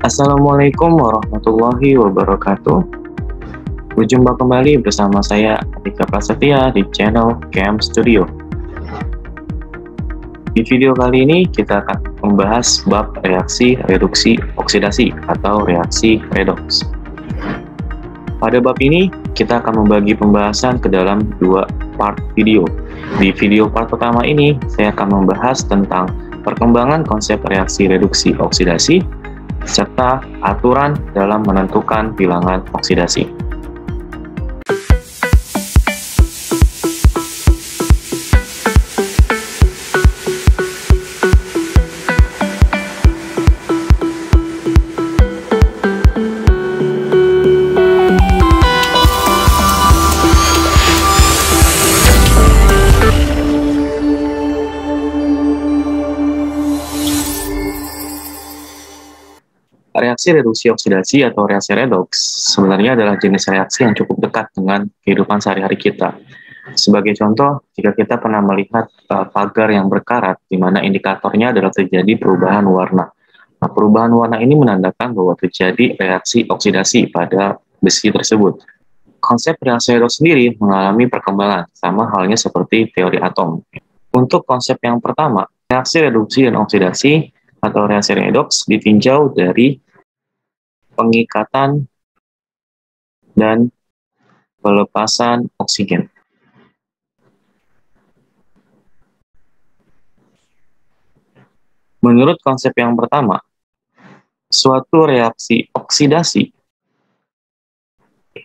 Assalamualaikum warahmatullahi wabarakatuh. Berjumpa kembali bersama saya Atika Prasetya di channel Chem Studio. Di video kali ini kita akan membahas bab reaksi reduksi oksidasi atau reaksi redoks. Pada bab ini kita akan membagi pembahasan ke dalam dua part video. Di video part pertama ini saya akan membahas tentang perkembangan konsep reaksi reduksi oksidasi serta aturan dalam menentukan bilangan oksidasi. Reaksi reduksi oksidasi atau reaksi redoks sebenarnya adalah jenis reaksi yang cukup dekat dengan kehidupan sehari-hari kita. Sebagai contoh, jika kita pernah melihat pagar yang berkarat, di mana indikatornya adalah terjadi perubahan warna. Nah, perubahan warna ini menandakan bahwa terjadi reaksi oksidasi pada besi tersebut. Konsep reaksi redoks sendiri mengalami perkembangan, sama halnya seperti teori atom. Untuk konsep yang pertama, reaksi reduksi dan oksidasi atau reaksi redoks ditinjau dari pengikatan dan pelepasan oksigen. Menurut konsep yang pertama, suatu reaksi oksidasi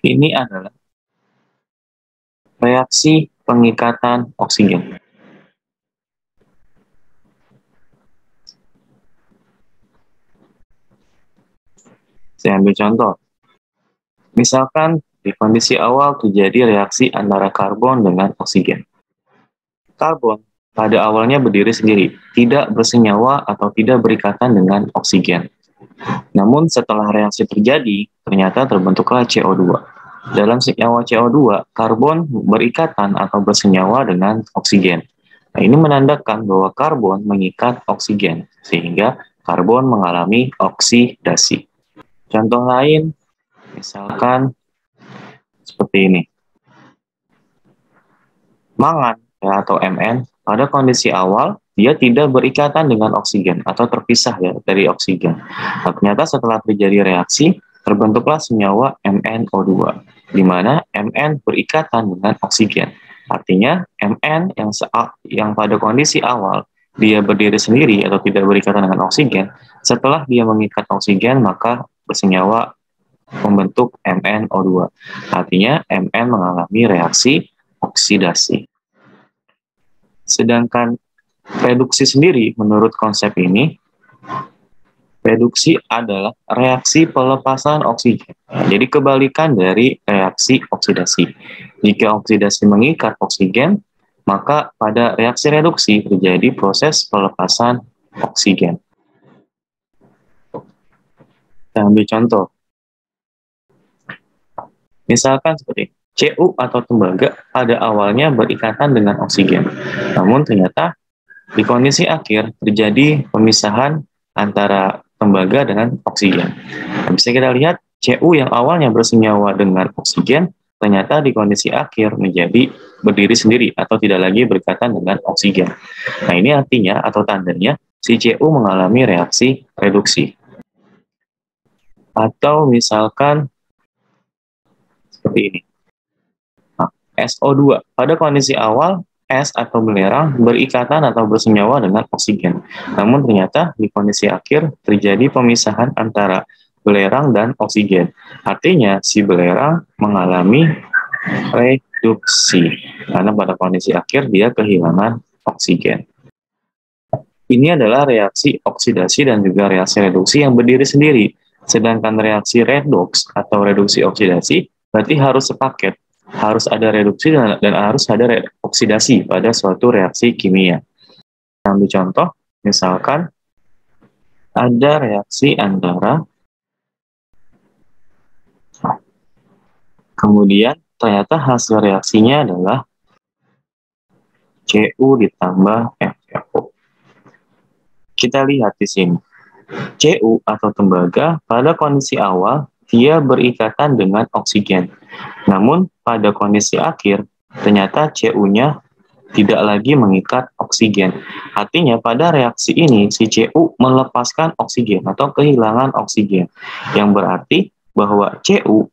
ini adalah reaksi pengikatan oksigen. Saya ambil contoh. Misalkan di kondisi awal terjadi reaksi antara karbon dengan oksigen. Karbon pada awalnya berdiri sendiri, tidak bersenyawa atau tidak berikatan dengan oksigen. Namun setelah reaksi terjadi, ternyata terbentuklah CO2. Dalam senyawa CO2, karbon berikatan atau bersenyawa dengan oksigen. Nah, ini menandakan bahwa karbon mengikat oksigen, sehingga karbon mengalami oksidasi. Contoh lain, misalkan seperti ini. Mangan atau Mn pada kondisi awal dia tidak berikatan dengan oksigen atau terpisah ya dari oksigen. Nah, ternyata setelah terjadi reaksi terbentuklah senyawa MnO2 di mana Mn berikatan dengan oksigen. Artinya Mn yang pada kondisi awal dia berdiri sendiri atau tidak berikatan dengan oksigen, setelah dia mengikat oksigen maka bersenyawa membentuk MnO2. Artinya Mn mengalami reaksi oksidasi. Sedangkan reduksi sendiri menurut konsep ini, reduksi adalah reaksi pelepasan oksigen. Jadi kebalikan dari reaksi oksidasi. Jika oksidasi mengikat oksigen, maka pada reaksi reduksi terjadi proses pelepasan oksigen. Kita ambil contoh. Misalkan seperti Cu atau tembaga pada awalnya berikatan dengan oksigen. Namun ternyata di kondisi akhir terjadi pemisahan antara tembaga dengan oksigen. Nah, bisa kita lihat Cu yang awalnya bersenyawa dengan oksigen ternyata di kondisi akhir menjadi berdiri sendiri atau tidak lagi berikatan dengan oksigen. Nah, ini artinya atau tandanya si Cu mengalami reaksi reduksi. Atau misalkan seperti ini. Nah, SO2 pada kondisi awal es atau belerang berikatan atau bersenyawa dengan oksigen. Namun ternyata di kondisi akhir terjadi pemisahan antara belerang dan oksigen. Artinya si belerang mengalami reduksi karena pada kondisi akhir dia kehilangan oksigen. Ini adalah reaksi oksidasi dan juga reaksi reduksi yang berdiri sendiri. Sedangkan reaksi redoks atau reduksi oksidasi berarti harus sepaket. Harus ada reduksi dan harus ada oksidasi pada suatu reaksi kimia. Ambil contoh, misalkan ada reaksi antara kemudian ternyata hasil reaksinya adalah Cu ditambah FeO. Kita lihat di sini. Cu atau tembaga pada kondisi awal dia berikatan dengan oksigen. Namun pada kondisi akhir ternyata Cu-nya tidak lagi mengikat oksigen. Artinya pada reaksi ini si Cu melepaskan oksigen atau kehilangan oksigen. Yang berarti bahwa Cu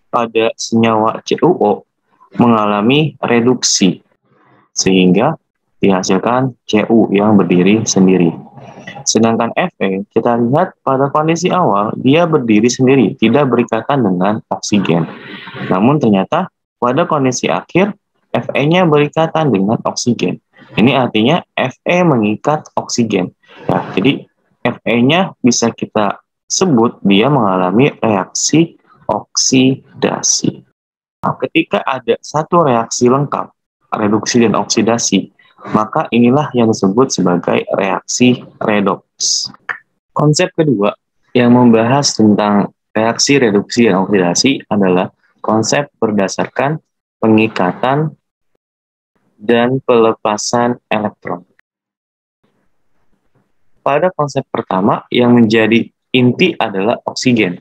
pada senyawa CuO mengalami reduksi sehingga dihasilkan Cu yang berdiri sendiri. Sedangkan Fe kita lihat pada kondisi awal dia berdiri sendiri, tidak berikatan dengan oksigen. Namun ternyata pada kondisi akhir Fe-nya berikatan dengan oksigen. Ini artinya Fe mengikat oksigen. Ya, jadi Fe-nya bisa kita sebut dia mengalami reaksi oksidasi. Nah, ketika ada satu reaksi lengkap, reduksi dan oksidasi, maka inilah yang disebut sebagai reaksi redoks. Konsep kedua yang membahas tentang reaksi reduksi dan oksidasi adalah konsep berdasarkan pengikatan dan pelepasan elektron. Pada konsep pertama yang menjadi inti adalah oksigen,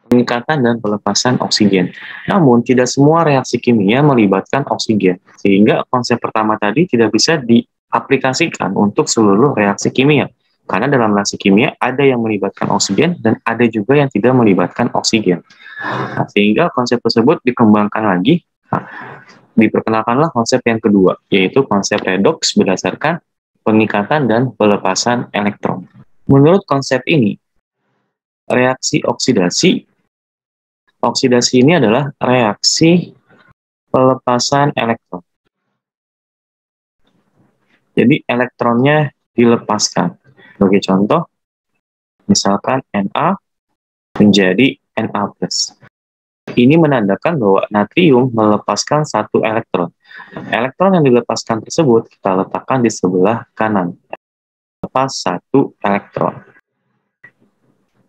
pengikatan dan pelepasan oksigen. Namun, tidak semua reaksi kimia melibatkan oksigen, sehingga konsep pertama tadi tidak bisa diaplikasikan untuk seluruh reaksi kimia. Karena dalam reaksi kimia ada yang melibatkan oksigen dan ada juga yang tidak melibatkan oksigen. Nah, sehingga konsep tersebut dikembangkan lagi. Nah, diperkenalkanlah konsep yang kedua, yaitu konsep redoks berdasarkan pengikatan dan pelepasan elektron. Menurut konsep ini, reaksi oksidasi ini adalah reaksi pelepasan elektron. Jadi elektronnya dilepaskan. Sebagai contoh, misalkan Na menjadi Na+. Ini menandakan bahwa natrium melepaskan satu elektron. Elektron yang dilepaskan tersebut kita letakkan di sebelah kanan. Lepas satu elektron.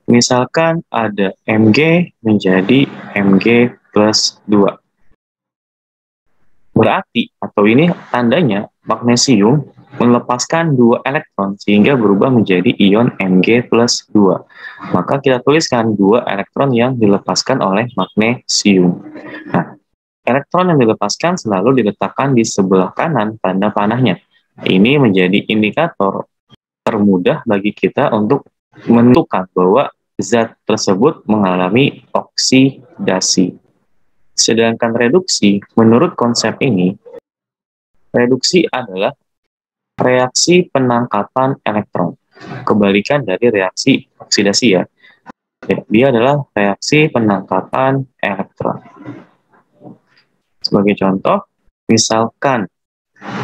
Misalkan ada Mg menjadi Mg plus 2. Berarti, atau ini tandanya, magnesium melepaskan 2 elektron sehingga berubah menjadi ion Mg plus 2. Maka kita tuliskan 2 elektron yang dilepaskan oleh magnesium. Nah, elektron yang dilepaskan selalu diletakkan di sebelah kanan tanda panahnya. Ini menjadi indikator termudah bagi kita untuk menentukan bahwa zat tersebut mengalami oksidasi. Sedangkan reduksi, menurut konsep ini, reduksi adalah reaksi penangkapan elektron. Kebalikan dari reaksi oksidasi ya. Dia adalah reaksi penangkapan elektron. Sebagai contoh, misalkan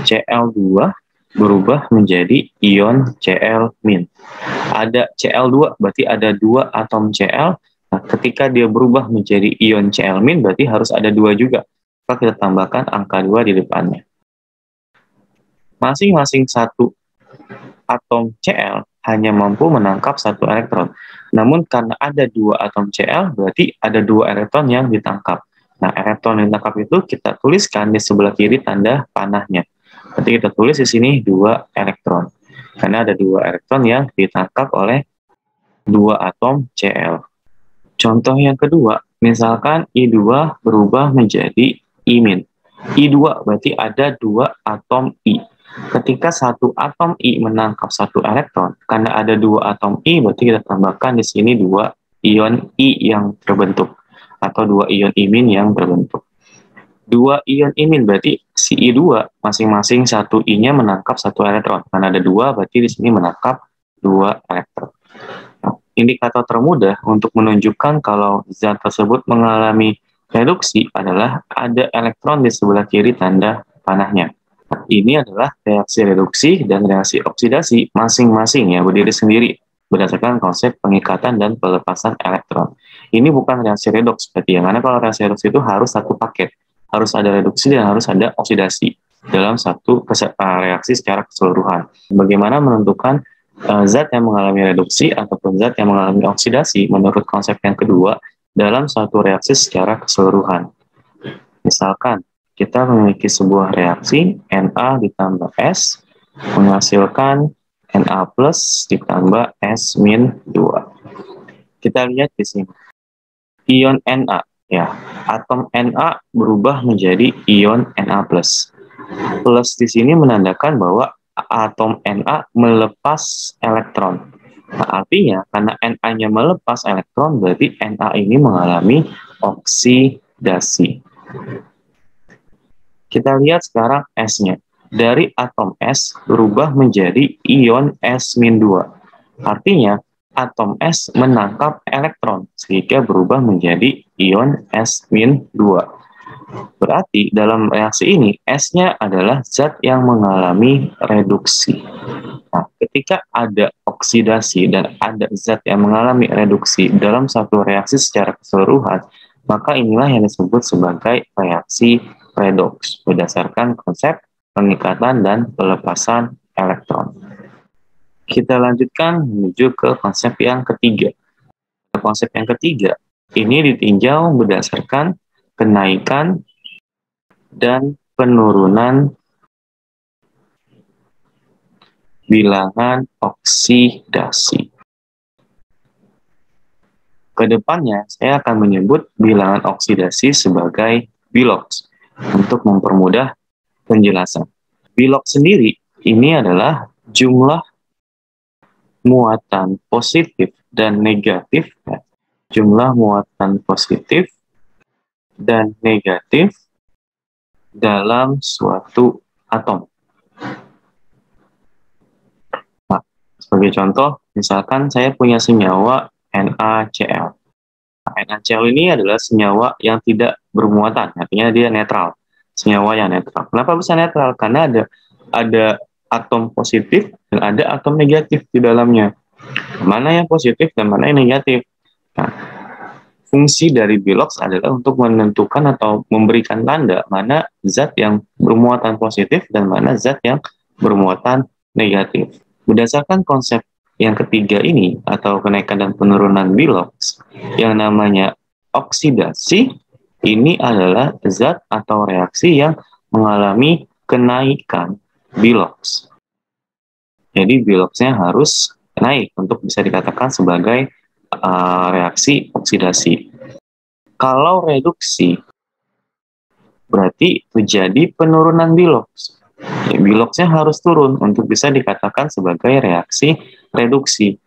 Cl2 berubah menjadi ion Cl-. Ada Cl2, berarti ada 2 atom Cl. Nah, ketika dia berubah menjadi ion Cl-, berarti harus ada 2 juga. Maka kita tambahkan angka 2 di depannya. Masing-masing satu atom Cl hanya mampu menangkap 1 elektron. Namun karena ada 2 atom Cl, berarti ada 2 elektron yang ditangkap. Nah, elektron yang ditangkap itu kita tuliskan di sebelah kiri tanda panahnya. Berarti kita tulis di sini 2 elektron. Karena ada 2 elektron yang ditangkap oleh 2 atom Cl. Contoh yang kedua, misalkan I2 berubah menjadi I-. I2 berarti ada 2 atom I. Ketika satu atom I menangkap 1 elektron, karena ada 2 atom I, berarti kita tambahkan di sini 2 ion I yang terbentuk, atau 2 ion I- yang terbentuk. 2 ion I- berarti si I2 masing-masing satu I-nya menangkap 1 elektron. Karena ada 2, berarti di sini menangkap 2 elektron. Nah, indikator termudah untuk menunjukkan kalau zat tersebut mengalami reduksi adalah ada elektron di sebelah kiri tanda panahnya. Nah, ini adalah reaksi reduksi dan reaksi oksidasi masing-masing ya berdiri sendiri berdasarkan konsep pengikatan dan pelepasan elektron. Ini bukan reaksi redoks berarti ya, karena kalau reaksi redoks itu harus satu paket. Harus ada reduksi dan harus ada oksidasi dalam satu reaksi secara keseluruhan. Bagaimana menentukan zat yang mengalami reduksi ataupun zat yang mengalami oksidasi menurut konsep yang kedua dalam suatu reaksi secara keseluruhan. Misalkan, kita memiliki sebuah reaksi Na ditambah S menghasilkan Na plus ditambah S-2. Kita lihat di sini. Ion Na, ya. Atom Na berubah menjadi ion Na plus. Plus di sini menandakan bahwa atom Na melepas elektron. Nah, artinya karena Na-nya melepas elektron, berarti Na ini mengalami oksidasi. Kita lihat sekarang S-nya. Dari atom S berubah menjadi ion S-2. Artinya, atom S menangkap elektron, sehingga berubah menjadi ion S-2. Berarti dalam reaksi ini, S-nya adalah zat yang mengalami reduksi. Nah, ketika ada oksidasi dan ada zat yang mengalami reduksi dalam satu reaksi secara keseluruhan, maka inilah yang disebut sebagai reaksi redoks berdasarkan konsep pengikatan dan pelepasan elektron. Kita lanjutkan menuju ke konsep yang ketiga. Konsep yang ketiga ini ditinjau berdasarkan kenaikan dan penurunan bilangan oksidasi. Kedepannya, saya akan menyebut bilangan oksidasi sebagai biloks untuk mempermudah penjelasan. Biloks sendiri ini adalah jumlah muatan positif dan negatif, jumlah muatan positif dan negatif dalam suatu atom. Nah, sebagai contoh, misalkan saya punya senyawa NaCl. Nah, NaCl ini adalah senyawa yang tidak bermuatan, artinya dia netral. Senyawa yang netral. Kenapa bisa netral? Karena ada atom positif dan ada atom negatif di dalamnya. Mana yang positif dan mana yang negatif. Nah, fungsi dari biloks adalah untuk menentukan atau memberikan tanda mana zat yang bermuatan positif dan mana zat yang bermuatan negatif. Berdasarkan konsep yang ketiga ini atau kenaikan dan penurunan biloks, yang namanya oksidasi ini adalah zat atau reaksi yang mengalami kenaikan biloks. Jadi biloksnya harus naik untuk bisa dikatakan sebagai reaksi oksidasi. Kalau reduksi, berarti terjadi penurunan biloks. Ya, biloksnya harus turun untuk bisa dikatakan sebagai reaksi reduksi.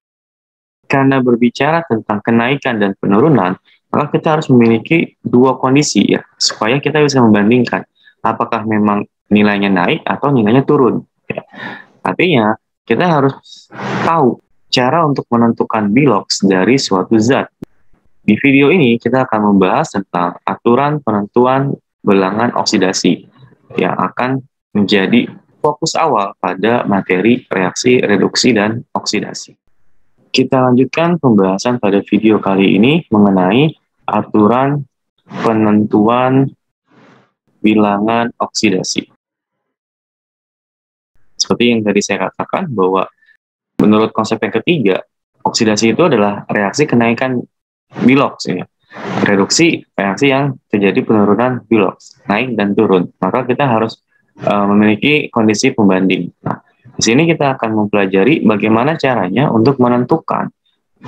Karena berbicara tentang kenaikan dan penurunan, maka kita harus memiliki dua kondisi ya, supaya kita bisa membandingkan apakah memang nilainya naik atau nilainya turun. Ya. Artinya, kita harus tahu cara untuk menentukan biloks dari suatu zat. Di video ini kita akan membahas tentang aturan penentuan bilangan oksidasi yang akan menjadi fokus awal pada materi reaksi reduksi dan oksidasi. Kita lanjutkan pembahasan pada video kali ini mengenai aturan penentuan bilangan oksidasi. Seperti yang tadi saya katakan bahwa menurut konsep yang ketiga, oksidasi itu adalah reaksi kenaikan biloks. Ya. Reduksi, reaksi yang terjadi penurunan biloks, naik dan turun. Maka kita harus memiliki kondisi pembanding. Nah, di sini kita akan mempelajari bagaimana caranya untuk menentukan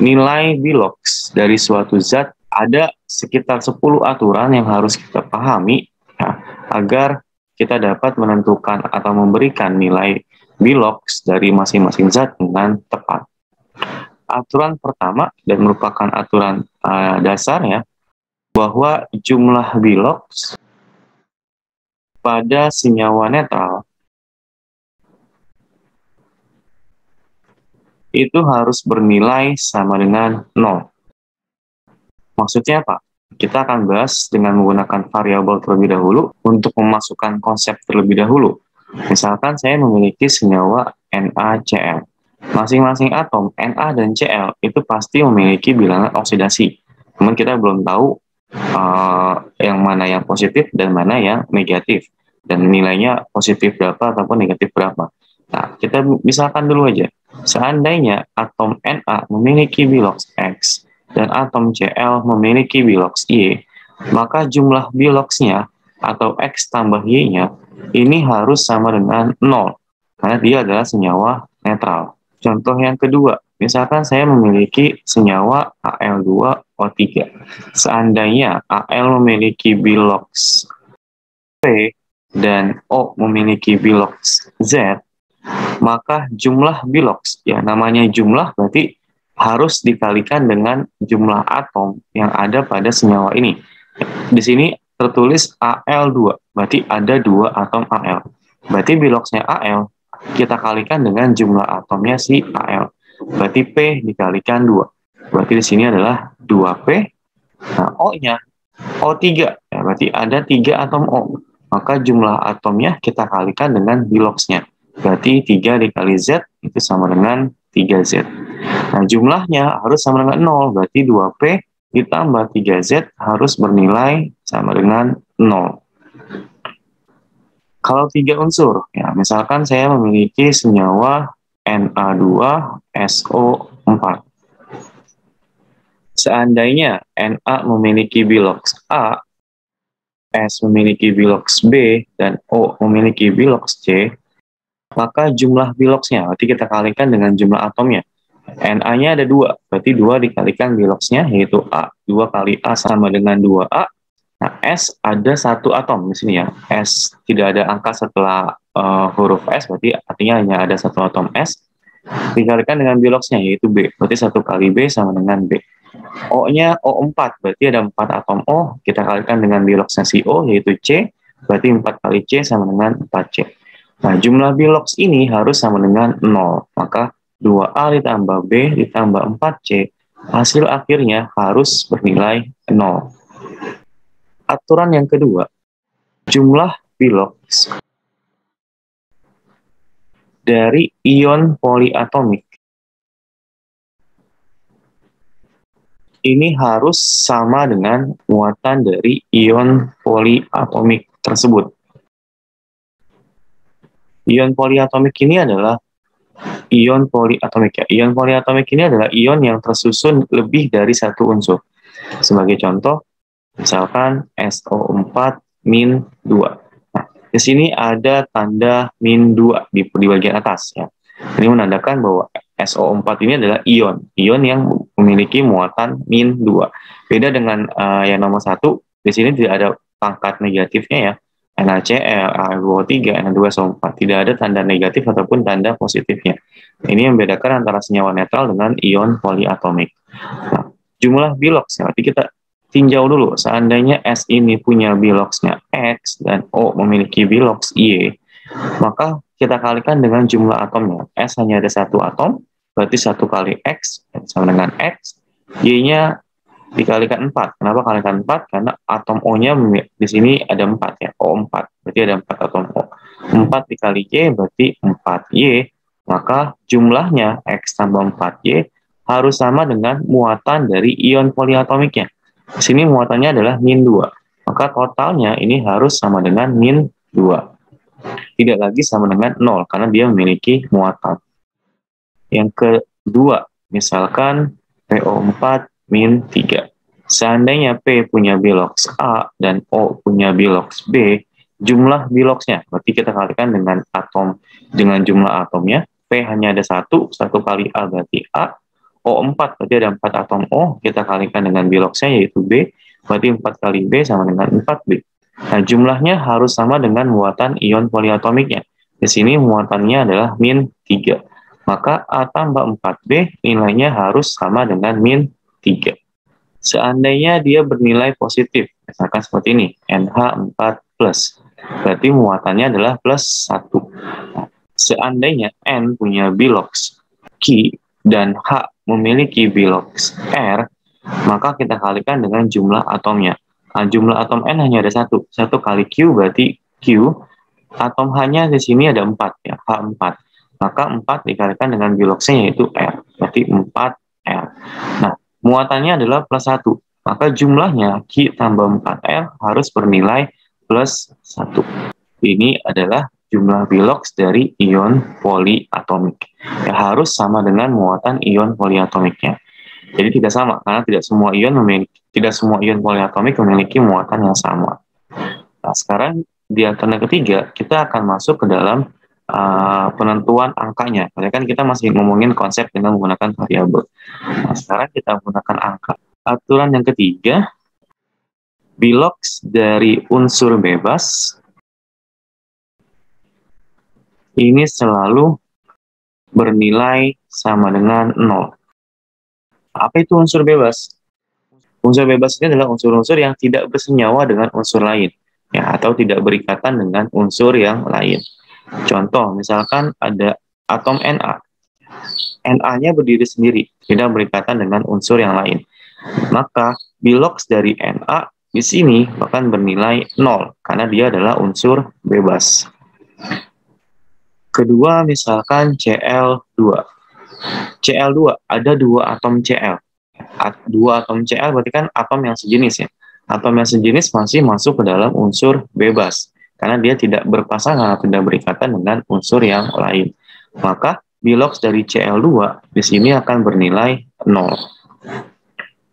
nilai biloks dari suatu zat. Ada sekitar 10 aturan yang harus kita pahami ya, agar kita dapat menentukan atau memberikan nilai biloks dari masing-masing zat dengan tepat. Aturan pertama dan merupakan aturan dasar ya, bahwa jumlah biloks pada senyawa netral itu harus bernilai sama dengan 0. Maksudnya apa? Kita akan bahas dengan menggunakan variabel terlebih dahulu untuk memasukkan konsep terlebih dahulu. Misalkan saya memiliki senyawa NaCl. Masing-masing atom Na dan Cl itu pasti memiliki bilangan oksidasi. Namun kita belum tahu yang mana yang positif dan mana yang negatif. Dan nilainya positif berapa ataupun negatif berapa. Nah, kita misalkan dulu aja. Seandainya atom Na memiliki biloks X dan atom Cl memiliki biloks Y, maka jumlah biloksnya atau X tambah Y-nya ini harus sama dengan 0. Karena dia adalah senyawa netral. Contoh yang kedua, misalkan saya memiliki senyawa Al2O3. Seandainya Al memiliki bilox P dan O memiliki bilox Z, maka jumlah bilox, ya namanya jumlah berarti harus dikalikan dengan jumlah atom yang ada pada senyawa ini. Di sini tertulis Al2, berarti ada 2 atom Al. Berarti biloxnya Al kita kalikan dengan jumlah atomnya si Al. Berarti P dikalikan 2. Berarti di sini adalah 2P. Nah, O-nya O3, ya, berarti ada 3 atom O. Maka jumlah atomnya kita kalikan dengan biloxnya. Berarti 3 dikali Z itu sama dengan 3Z. Nah, jumlahnya harus sama dengan 0, berarti 2P ditambah 3Z harus bernilai sama dengan 0. Kalau 3 unsur, ya misalkan saya memiliki senyawa Na2SO4. Seandainya Na memiliki bilox A, S memiliki bilox B, dan O memiliki bilox C, maka jumlah biloxnya, berarti kita kalikan dengan jumlah atomnya. Na-nya ada 2, berarti 2 dikalikan biloxnya, yaitu A. 2 kali A sama dengan 2A. Nah, S ada 1 atom di sini ya. S tidak ada angka setelah huruf S, berarti artinya hanya ada 1 atom S. Dikalikan dengan biloxnya, yaitu B. Berarti 1 kali B sama dengan B. O-nya O4, berarti ada 4 atom O. Kita kalikan dengan biloxnya si O, yaitu C. Berarti 4 kali C sama dengan 4C. Nah, jumlah bilox ini harus sama dengan 0. Maka 2A ditambah B ditambah 4C, hasil akhirnya harus bernilai 0. Aturan yang kedua, jumlah bilox dari ion poliatomik ini harus sama dengan muatan dari ion poliatomik tersebut. Ion poliatomik ini adalah ion poliatomik ya. Ion poliatomik ini adalah ion yang tersusun lebih dari 1 unsur. Sebagai contoh, misalkan SO4-2. Nah, di sini ada tanda -2 di bagian atas ya. Ini menandakan bahwa SO4 ini adalah ion yang memiliki muatan -2. Beda dengan yang nomor 1, di sini tidak ada pangkat negatifnya ya. NaCl, Al2O3, Na2SO4. Tidak ada tanda negatif ataupun tanda positifnya. Ini yang membedakan antara senyawa netral dengan ion poliatomik. Nah, jumlah bilox, berarti kita tinjau dulu. Seandainya S ini punya biloxnya X dan O memiliki bilox Y, maka kita kalikan dengan jumlah atomnya. S hanya ada 1 atom, berarti 1 kali X sama dengan X. Y-nya dikalikan 4. Kenapa kalikan 4? Karena atom O-nya di sini ada 4 ya, O4. Berarti ada 4 atom O. 4 dikali Y berarti 4Y. Maka jumlahnya X tambah 4Y harus sama dengan muatan dari ion poliatomiknya. Di sini muatannya adalah -2. Maka totalnya ini harus sama dengan -2. Tidak lagi sama dengan 0 karena dia memiliki muatan. Yang kedua, misalkan PO4-3. Seandainya P punya bilox A dan O punya bilox B, jumlah biloxnya, berarti kita kalikan dengan jumlah atomnya. P hanya ada 1 kali A berarti A. O4 berarti ada 4 atom O, kita kalikan dengan biloxnya yaitu B, berarti 4 kali B sama dengan 4B. Nah, jumlahnya harus sama dengan muatan ion poliatomiknya. Di sini muatannya adalah -3. Maka A tambah 4B nilainya harus sama dengan -3. Seandainya dia bernilai positif, misalkan seperti ini, NH4+, berarti muatannya adalah +1. Seandainya N punya bilox Q dan H memiliki bilox R, maka kita kalikan dengan jumlah atomnya. Nah, jumlah atom N hanya ada 1 kali Q berarti Q. Atom H-nya di sini ada 4 ya, H4. Maka 4 dikalikan dengan biloxnya yaitu R, berarti 4R. Nah, muatannya adalah +1. Maka jumlahnya Q tambah 4R harus bernilai +1. Ini adalah jumlah bilox dari ion poliatomik. Ya, harus sama dengan muatan ion poliatomiknya. Jadi tidak sama karena tidak semua ion poliatomik memiliki muatan yang sama. Nah, sekarang di alternatif ketiga kita akan masuk ke dalam penentuan angkanya. Karena kan kita masih ngomongin konsep dengan menggunakan variabel. Nah, sekarang kita menggunakan angka. Aturan yang ketiga, bilox dari unsur bebas ini selalu bernilai sama dengan 0. Apa itu unsur bebas? Unsur bebas ini adalah unsur-unsur yang tidak bersenyawa dengan unsur lain, ya, atau tidak berikatan dengan unsur yang lain. Contoh, misalkan ada atom Na. Na-nya berdiri sendiri, tidak berikatan dengan unsur yang lain. Maka bilox dari Na di sini bahkan bernilai 0, karena dia adalah unsur bebas. Kedua, misalkan Cl2. Cl2, ada 2 atom Cl. 2 atom Cl berarti kan atom yang sejenis ya. Atom yang sejenis masih masuk ke dalam unsur bebas, karena dia tidak berpasangan atau tidak berikatan dengan unsur yang lain. Maka bilox dari Cl2 di sini akan bernilai 0.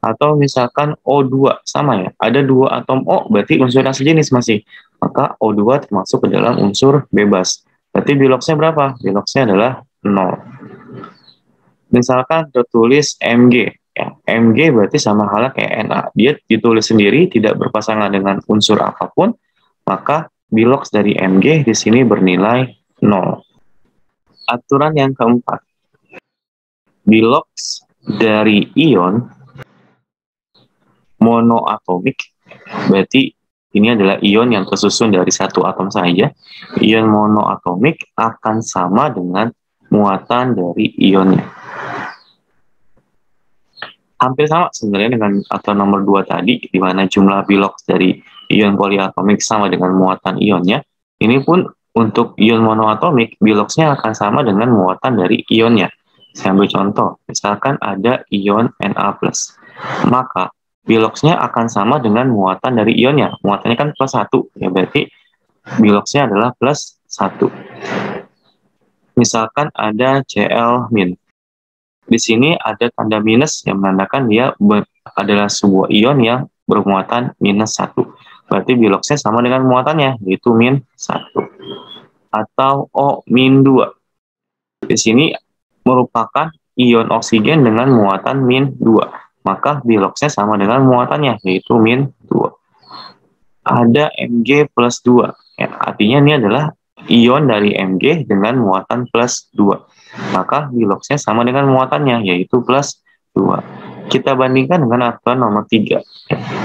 Atau misalkan O2, sama ya, ada 2 atom O, berarti unsur yang sejenis masih. Maka O2 termasuk ke dalam unsur bebas. Berarti biloxnya berapa? Biloxnya adalah 0. Misalkan tertulis Mg. Ya, Mg berarti sama halnya kayak Na. Dia ditulis sendiri, tidak berpasangan dengan unsur apapun, maka bilox dari Mg di sini bernilai 0. Aturan yang keempat. Bilox dari ion monoatomik, berarti ini adalah ion yang tersusun dari satu atom saja. Ion monoatomik akan sama dengan muatan dari ionnya. Hampir sama sebenarnya dengan aturan nomor 2 tadi, di mana jumlah bilox dari ion poliatomik sama dengan muatan ionnya. Ini pun untuk ion monoatomik, biloxnya akan sama dengan muatan dari ionnya. Saya ambil contoh, misalkan ada ion Na+, maka biloxnya akan sama dengan muatan dari ionnya. Muatannya kan plus 1, ya berarti biloxnya adalah plus 1. Misalkan ada Cl-. Di sini ada tanda minus yang menandakan dia adalah sebuah ion yang bermuatan minus 1. Berarti biloxnya sama dengan muatannya, yaitu min 1. Atau O-2. Di sini merupakan ion oksigen dengan muatan min 2. Maka biloxnya sama dengan muatannya, yaitu min 2. Ada Mg plus 2. Ya, artinya ini adalah ion dari Mg dengan muatan plus 2. Maka biloxnya sama dengan muatannya, yaitu plus 2. Kita bandingkan dengan aturan nomor 3.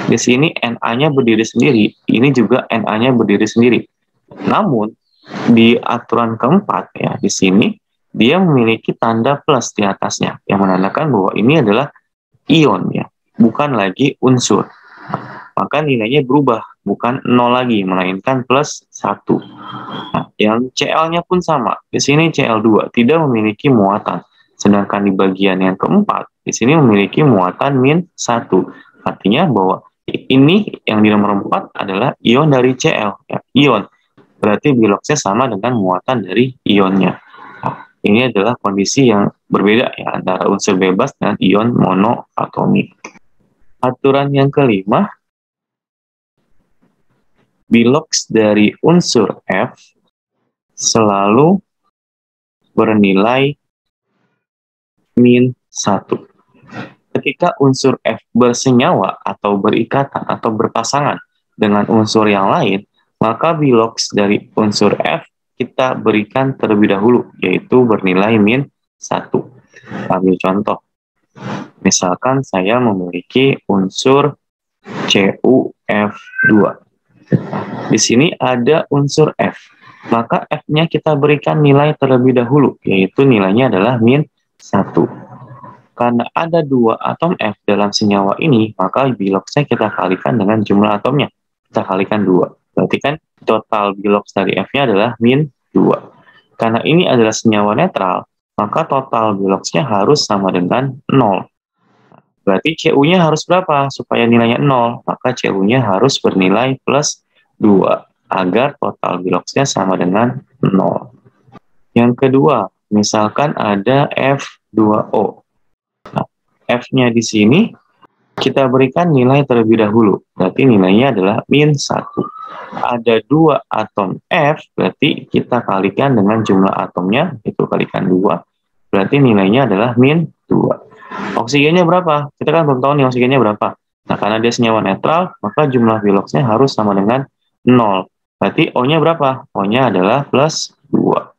Di sini Na-nya berdiri sendiri, ini juga Na-nya berdiri sendiri. Namun, di aturan keempat, ya, di sini, dia memiliki tanda plus di atasnya, yang menandakan bahwa ini adalah ion, ya, bukan lagi unsur. Maka nilainya berubah, bukan 0 lagi, melainkan plus 1. Nah, yang Cl-nya pun sama. Di sini Cl2 tidak memiliki muatan. Sedangkan di bagian yang keempat, di sini memiliki muatan min 1. Artinya bahwa ini yang di nomor 4 adalah ion dari Cl. Ya, ion. Berarti biloxnya sama dengan muatan dari ionnya. Nah, ini adalah kondisi yang berbeda ya, antara unsur bebas dengan ion monoatomik. Aturan yang kelima, bilox dari unsur F selalu bernilai min 1. Ketika unsur F bersenyawa atau berikatan atau berpasangan dengan unsur yang lain, maka bilox dari unsur F kita berikan terlebih dahulu, yaitu bernilai min 1. Ambil contoh. Misalkan saya memiliki unsur CuF2. Di sini ada unsur F. Maka F-nya kita berikan nilai terlebih dahulu, yaitu nilainya adalah min 1. Karena ada 2 atom F dalam senyawa ini, maka biloxnya kita kalikan dengan jumlah atomnya. Kita kalikan 2. Berarti kan total bilox dari F-nya adalah min 2. Karena ini adalah senyawa netral, maka total biloxnya harus sama dengan 0. Berarti Cu-nya harus berapa supaya nilainya 0? Maka Cu-nya harus bernilai plus 2 agar total biloxnya sama dengan 0. Yang kedua, misalkan ada F2O. Nah, F-nya di sini Kita berikan nilai terlebih dahulu, berarti nilainya adalah min 1. Ada 2 atom F, berarti kita kalikan dengan jumlah atomnya, itu kalikan 2, berarti nilainya adalah min 2. Oksigennya berapa? Kita kan belum tahu nih oksigennya berapa. Nah, karena dia senyawa netral, maka jumlah Biloxnya harus sama dengan 0. Berarti O-nya berapa? O-nya adalah plus 2.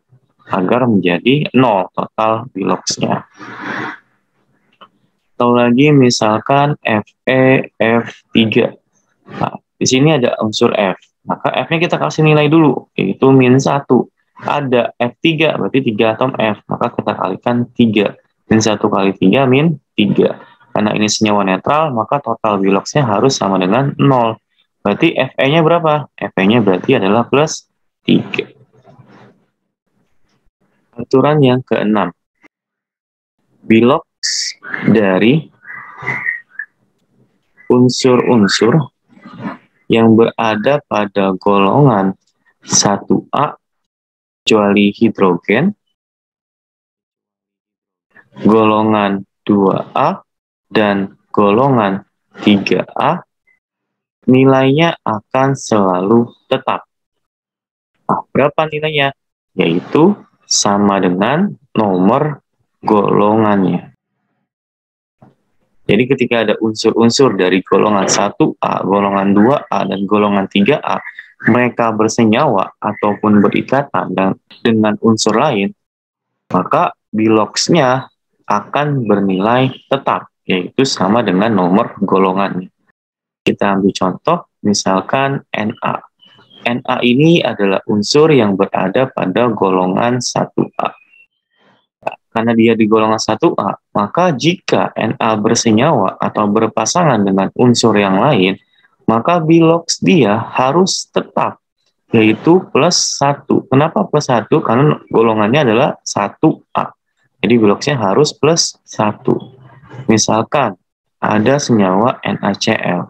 Agar menjadi 0 total Biloxnya. Atau lagi misalkan Fe, F3. Nah, di sini ada unsur F. Maka F-nya kita kasih nilai dulu, yaitu min 1. Ada F3, berarti 3 atom F. Maka kita kalikan 3. Min 1 kali 3, min 3. Karena ini senyawa netral, maka total Biloxnya harus sama dengan 0. Berarti Fe-nya berapa? Fe-nya berarti adalah plus 3. Aturan yang keenam. Bilox dari unsur-unsur yang berada pada golongan 1A kecuali hidrogen, golongan 2A, dan golongan 3A, nilainya akan selalu tetap. Nah, berapa nilainya? Yaitu sama dengan nomor golongannya. Jadi ketika ada unsur-unsur dari golongan 1A, golongan 2A, dan golongan 3A, mereka bersenyawa ataupun berikatan dengan unsur lain, maka Biloxnya akan bernilai tetap, yaitu sama dengan nomor golongannya. Kita ambil contoh, misalkan Na. Na ini adalah unsur yang berada pada golongan 1A. Karena dia di golongan 1A, maka jika Na bersenyawa atau berpasangan dengan unsur yang lain, maka Bilox dia harus tetap, yaitu plus 1. Kenapa plus 1? Karena golongannya adalah 1A. Jadi Biloxnya harus plus 1. Misalkan ada senyawa NaCl.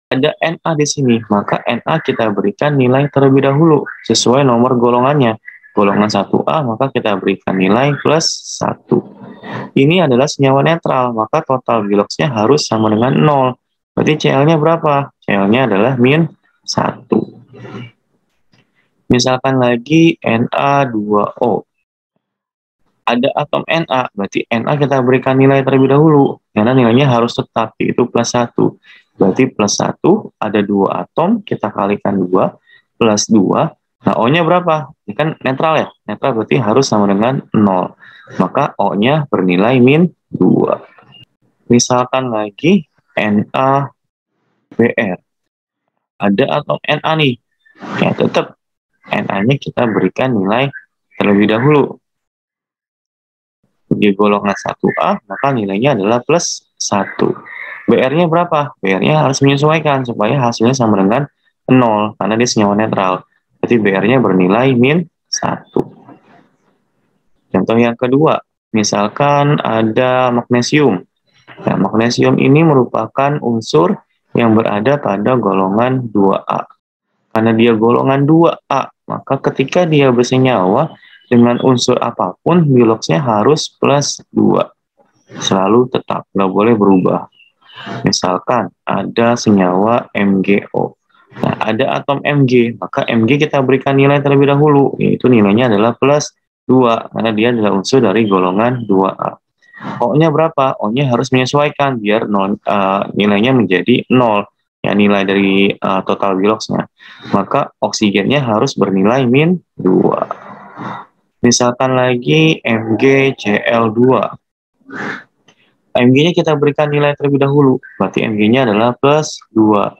Ada Na di sini, maka Na kita berikan nilai terlebih dahulu sesuai nomor golongannya. Golongan 1A, maka kita berikan nilai plus 1. Ini adalah senyawa netral, maka total Biloxnya harus sama dengan 0. Berarti Cl-nya berapa? Cl-nya adalah min 1. Misalkan lagi Na2O. Ada atom Na, berarti Na kita berikan nilai terlebih dahulu, karena nilainya harus tetap, yaitu plus 1. Berarti plus 1, ada 2 atom, kita kalikan 2, plus 2, nah, O-nya berapa? Ini kan netral ya? Netral berarti harus sama dengan 0. Maka O-nya bernilai min 2. Misalkan lagi NaBr. Ada atom Na nih. Ya, tetap Na-nya kita berikan nilai terlebih dahulu. Di golongan 1A, maka nilainya adalah plus 1. Br-nya berapa? Br-nya harus menyesuaikan supaya hasilnya sama dengan 0, karena dia senyawa netral. Berarti Br-nya bernilai min 1. Contoh yang kedua, misalkan ada magnesium. Nah, magnesium ini merupakan unsur yang berada pada golongan 2A. Karena dia golongan 2A, maka ketika dia bersenyawa dengan unsur apapun, Biloxnya harus plus 2. Selalu tetap, nggak boleh berubah. Misalkan ada senyawa MgO. Nah, ada atom Mg, maka Mg kita berikan nilai terlebih dahulu, yaitu nilainya adalah plus 2, karena dia adalah unsur dari golongan 2A. O-nya berapa? O-nya harus menyesuaikan, biar nilainya menjadi 0, ya nilai dari total Biloxnya. Maka oksigennya harus bernilai min 2. Misalkan lagi MgCl2. Mg-nya kita berikan nilai terlebih dahulu, berarti Mg-nya adalah plus 2.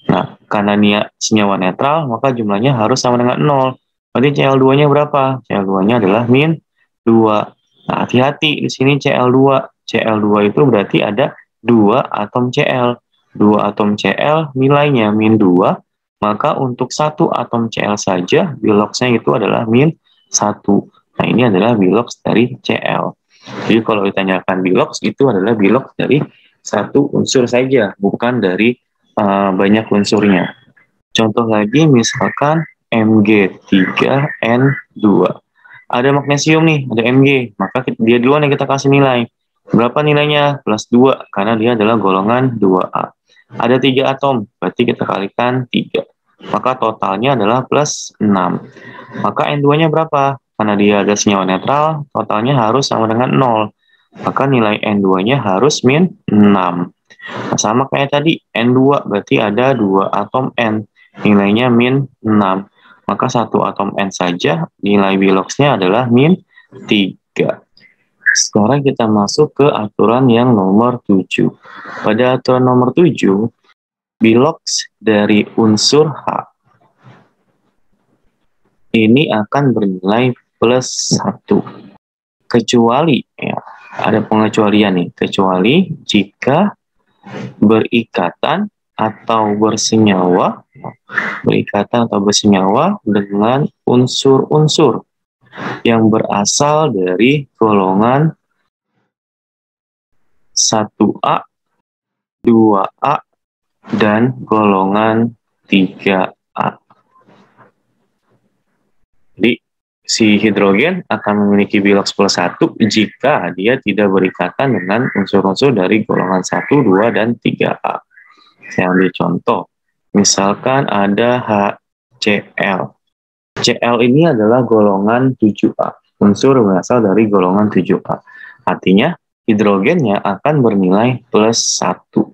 Nah, karena senyawa netral, maka jumlahnya harus sama dengan 0. Berarti Cl2-nya berapa? Cl2-nya adalah min 2. Nah, hati-hati di sini Cl2. Cl2 itu berarti ada 2 atom Cl. 2 atom Cl nilainya min 2, maka untuk 1 atom Cl saja, Biloxnya itu adalah min 1. Nah, ini adalah Bilox dari Cl. Jadi kalau ditanyakan Bilox, itu adalah Bilox dari satu unsur saja, bukan dari banyak unsurnya. Contoh lagi misalkan Mg3N2. Ada magnesium nih, ada Mg, maka dia duluan yang kita kasih nilai. Berapa nilainya? Plus 2, karena dia adalah golongan 2A. Ada 3 atom, berarti kita kalikan 3. Maka totalnya adalah plus 6. Maka N2-nya berapa? Karena dia ada senyawa netral, totalnya harus sama dengan 0. Maka nilai N2-nya harus min 6. Nah, sama kayak tadi, N2 berarti ada 2 atom N. Nilainya min 6. Maka 1 atom N saja, nilai Biloxnya adalah min 3. Sekarang kita masuk ke aturan yang nomor 7. Pada aturan nomor 7, Bilox dari unsur H ini akan bernilai plus 1. Kecuali, ya, ada pengecualian nih, kecuali jika berikatan atau bersenyawa dengan unsur-unsur yang berasal dari golongan 1A, 2A, dan golongan 3A. Jadi, si hidrogen akan memiliki Bilox plus 1 jika dia tidak berikatan dengan unsur-unsur dari golongan 1, 2, dan 3A. Saya ambil contoh. Misalkan ada HCl. Cl ini adalah golongan 7A. Unsur berasal dari golongan 7A. Artinya, hidrogennya akan bernilai plus 1.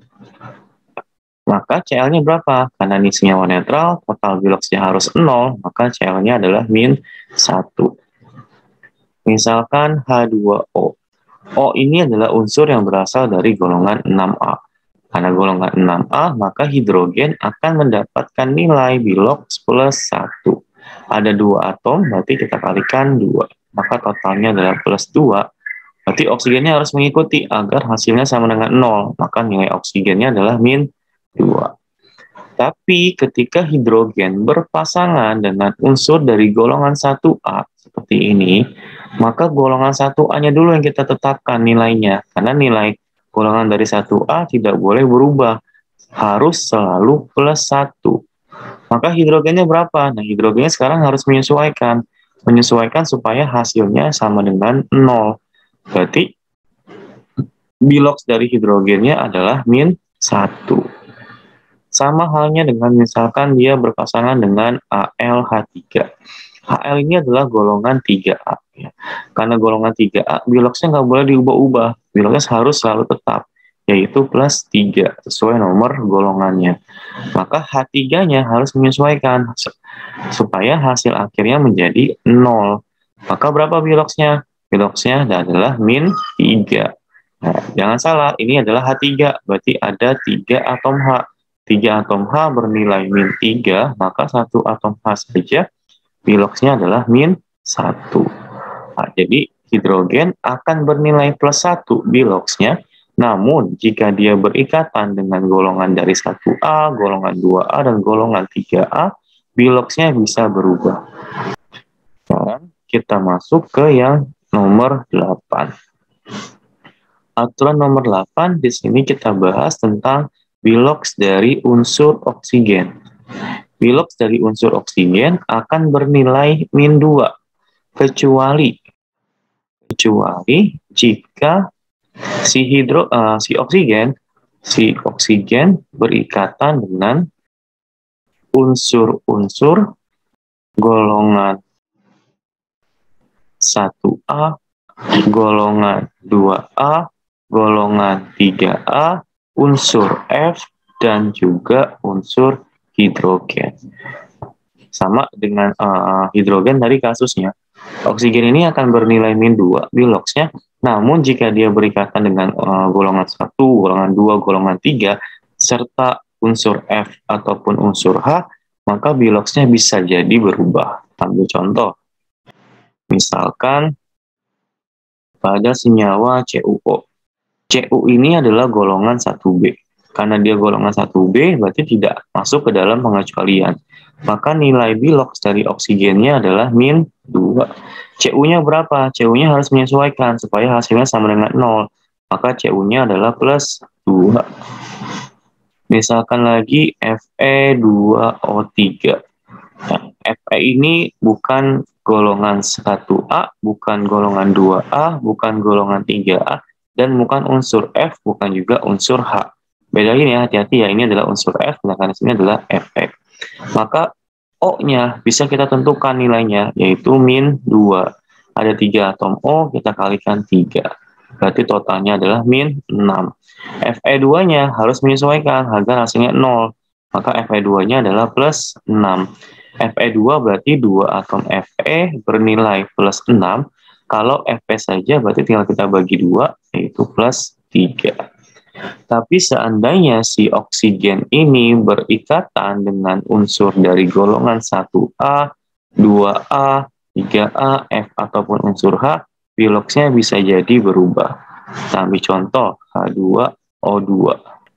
Maka Cl-nya berapa? Karena ini senyawa netral, total Biloxnya harus 0, maka Cl-nya adalah min 1. Misalkan H2O. O ini adalah unsur yang berasal dari golongan 6A. Karena golongan 6A, maka hidrogen akan mendapatkan nilai Bilox plus 1. Ada 2 atom, berarti kita kalikan 2. Maka totalnya adalah plus 2. Berarti oksigennya harus mengikuti agar hasilnya sama dengan 0. Maka nilai oksigennya adalah min 2. Tapi ketika hidrogen berpasangan dengan unsur dari golongan 1A seperti ini, maka golongan 1A-nya dulu yang kita tetapkan nilainya. Karena nilai golongan dari 1A tidak boleh berubah. Harus selalu plus 1. Maka hidrogennya berapa? Nah, hidrogennya sekarang harus menyesuaikan. Menyesuaikan supaya hasilnya sama dengan 0. Berarti Bilox dari hidrogennya adalah min 1. Sama halnya dengan misalkan dia berpasangan dengan AlH3. Al ini adalah golongan 3A. Ya. Karena golongan 3A, Biloxnya nggak boleh diubah-ubah. Biloxnya harus selalu tetap, yaitu plus 3, sesuai nomor golongannya. Maka H3-nya harus menyesuaikan, supaya hasil akhirnya menjadi 0. Maka berapa Biloxnya? Biloxnya adalah min 3. Nah, jangan salah, ini adalah H3, berarti ada 3 atom H. 3 atom H bernilai min 3, maka 1 atom H saja Biloxnya adalah min 1. Nah, jadi hidrogen akan bernilai plus 1 Biloxnya, namun jika dia berikatan dengan golongan dari 1A, golongan 2A, dan golongan 3A, Biloxnya bisa berubah. Sekarang kita masuk ke yang nomor 8. Aturan nomor 8, di sini kita bahas tentang Bilox dari unsur oksigen. Bilox dari unsur oksigen akan bernilai min 2, kecuali jika si oksigen berikatan dengan unsur-unsur golongan 1A, golongan 2A, golongan 3A, unsur F, dan juga unsur hidrogen. Sama dengan hidrogen dari kasusnya. Oksigen ini akan bernilai min 2 Biloxnya, namun jika dia berikatan dengan golongan 1, golongan 2, golongan 3, serta unsur F ataupun unsur H, maka Biloxnya bisa jadi berubah. Ambil contoh. Misalkan pada senyawa CuO. Cu ini adalah golongan 1B. Karena dia golongan 1B, berarti tidak masuk ke dalam pengecualian. Maka nilai Bilox dari oksigennya adalah min 2. Cu-nya berapa? Cu-nya harus menyesuaikan supaya hasilnya sama dengan 0. Maka Cu-nya adalah plus 2. Misalkan lagi Fe2O3. Nah, Fe ini bukan golongan 1A, bukan golongan 2A, bukan golongan 3A, dan bukan unsur F, bukan juga unsur H. Bedain ya, hati-hati ya, ini adalah unsur F, sedangkan di sini adalah Fe. Maka O-nya bisa kita tentukan nilainya, yaitu min 2. Ada 3 atom O, kita kalikan 3. Berarti totalnya adalah min 6. Fe2-nya harus menyesuaikan agar hasilnya 0. Maka Fe2-nya adalah plus 6. Fe2 berarti 2 atom Fe bernilai plus 6. Kalau Fe saja berarti tinggal kita bagi 2, yaitu plus 3. Tapi seandainya si oksigen ini berikatan dengan unsur dari golongan 1A, 2A, 3A, F ataupun unsur H, biloksnya bisa jadi berubah. Kita ambil contoh H2O2.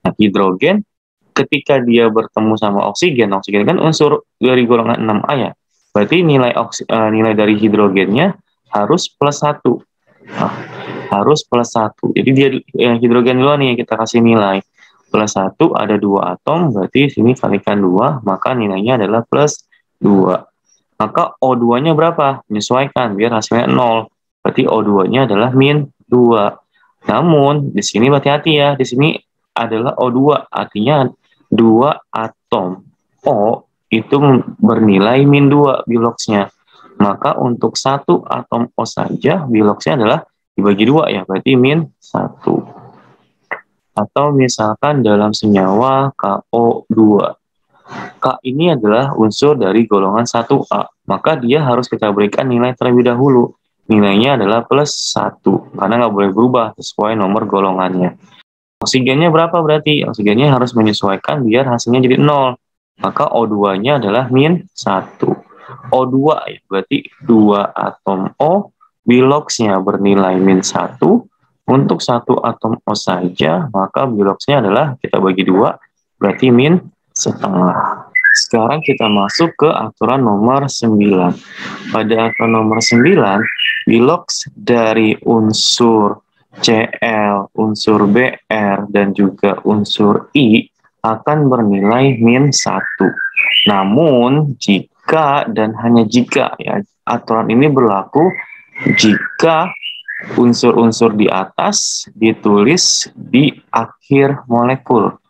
Nah, hidrogen ketika dia bertemu sama oksigen kan unsur dari golongan 6A ya. Berarti nilai dari hidrogennya harus plus 1. Nah, harus plus 1. Jadi dia hidrogen dulu nih kita kasih nilai. Plus 1 ada 2 atom, berarti sini kalikan 2, maka nilainya adalah plus 2. Maka O2-nya berapa? Menyesuaikan biar hasilnya 0. Berarti O2-nya adalah min 2. Namun di sini hati-hati ya, di sini adalah O2, artinya 2 atom O itu bernilai min 2 biloksnya. Maka untuk 1 atom O saja biloksnya adalah dibagi 2 ya, berarti min 1. Atau misalkan dalam senyawa KO2. K ini adalah unsur dari golongan 1A, maka dia harus kita berikan nilai terlebih dahulu. Nilainya adalah plus 1, karena nggak boleh berubah sesuai nomor golongannya. Oksigennya berapa berarti? Oksigennya harus menyesuaikan biar hasilnya jadi 0. Maka O2-nya adalah min 1. O2 ya, berarti 2 atom O, biloksnya bernilai min 1. Untuk 1 atom O saja, maka biloksnya adalah kita bagi 2, berarti min setengah. Sekarang kita masuk ke aturan nomor 9. Pada aturan nomor 9, biloks dari unsur Cl, unsur Br, dan juga unsur I akan bernilai min 1. Namun, jika dan hanya jika ya, aturan ini berlaku jika unsur-unsur di atas ditulis di akhir molekul.